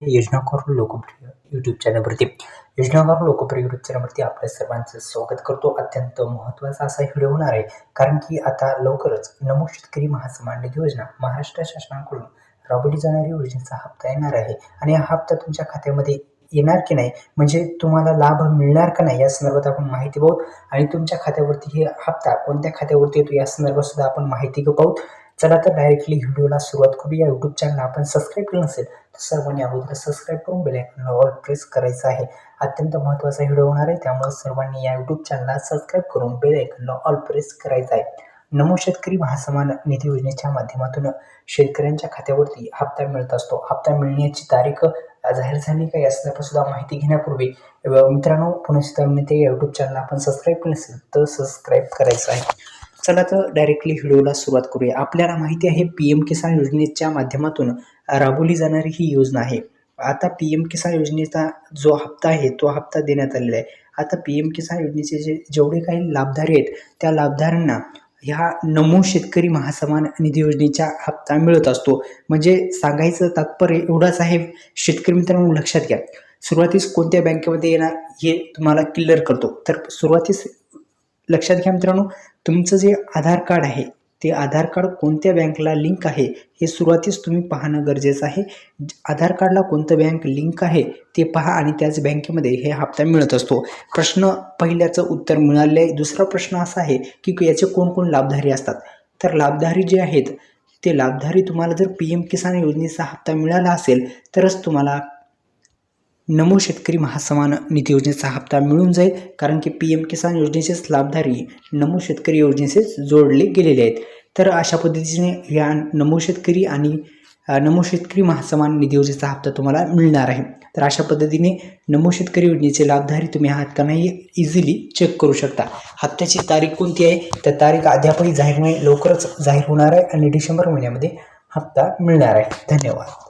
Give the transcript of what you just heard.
योजनाकार लोकप्रिय यूट्यूब चॅनलवरती योजनाकार लोकप्रिय यूट्यूब चॅनलवरती आपल्या सर्वांचं स्वागत करतो. अत्यंत महत्त्वाचा असा व्हिडिओ होणार आहे, कारण की आता लवकरच नमो शेतकरी महासन्मान निधी योजना महाराष्ट्र शासनाकडून राबवली जाणारी योजनेचा हप्ता येणार आहे. आणि हा हप्ता तुमच्या खात्यामध्ये येणार की नाही, म्हणजे तुम्हाला लाभ मिळणार का नाही, या संदर्भात आपण माहिती पाहू. आणि तुमच्या खात्यावरती हे हप्ता कोणत्या खात्यावरती येतो या संदर्भात सुद्धा आपण माहिती पाहू. चला तर डायरेक्टली व्हिडिओला सुरुवात करूया. यूट्यूब चॅनल आपण सबस्क्राईब केलं नसेल तर सर्वांनी अगोदर सबस्क्राईब करून बेल आयकॉनला ऑल प्रेस करायचं आहे. अत्यंत महत्त्वाचा व्हिडिओ होणार आहे, त्यामुळे सर्वांनी या यूट्यूब चॅनलला सबस्क्राईब करून बेल आयकॉनला ऑल प्रेस करायचं आहे. नमो शेतकरी महासन्मान निधी योजनेच्या माध्यमातून शेतकऱ्यांच्या खात्यावरती हप्ता मिळत असतो. हप्ता मिळण्याची तारीख जाहीर झाली का, या संदर्भात सुद्धा माहिती घेण्यापूर्वी मित्रांनो, पुन्हा सुद्धा ते यूट्यूब चॅनल आपण सबस्क्राईब केलं नसेल तर सबस्क्राईब करायचं आहे. चला तर डायरेक्टली व्हिडिओला सुरुवात करूया. आपल्याला माहिती आहे, PM किसान योजनेच्या माध्यमातून राबवली जाणारी ही योजना आहे. आता PM किसान योजनेचा जो हप्ता आहे तो हप्ता देण्यात आलेला आहे. आता PM किसान योजनेचे जेवढे काही लाभधारी आहेत त्या लाभधाऱ्यांना ह्या नमो शेतकरी महासन्मान निधी योजनेचा हप्ता मिळत असतो. म्हणजे सांगायचं तात्पर्य एवढंच आहे, शेतकरी मित्रांनो लक्षात घ्या. सुरुवातीस कोणत्या बँकेमध्ये येणार हे तुम्हाला क्लिअर करतो. तर सुरुवातीस लक्षात घ्या मित्रांनो, तुमचं जे आधार कार्ड आहे ते आधार कार्ड कोणत्या बँकला लिंक आहे हे सुरुवातीस तुम्ही पाहणं गरजेचं आहे. आधार कार्डला कोणतं बँक लिंक आहे ते पहा आणि त्याच बँकेमध्ये हे हप्ता मिळत असतो. प्रश्न पहिल्याचं उत्तर मिळाले आहे. दुसरा प्रश्न असा आहे की याचे कोण लाभधारी असतात. तर लाभधारी जे आहेत ते लाभधारी तुम्हाला जर PM किसान योजनेचा हप्ता मिळाला असेल तरच तुम्हाला नमो शेतकरी महासन्मान निधी योजनेचा हप्ता मिळून जाईल, कारण की PM किसान योजनेचेच लाभधारी नमो शेतकरी योजनेचेच जोडले गेलेले आहेत. तर अशा पद्धतीने या नमो शेतकरी आणि नमो शेतकरी महासन्मान निधी योजनेचा हप्ता तुम्हाला मिळणार आहे. तर अशा पद्धतीने नमो शेतकरी योजनेचे लाभधारी तुम्ही आहात का नाही इझिली चेक करू शकता. हप्त्याची तारीख कोणती आहे, तर तारीख अद्यापही जाहीर नाही, लवकरच जाहीर होणार आहे आणि डिसेंबर महिन्यामध्ये हप्ता मिळणार आहे. धन्यवाद.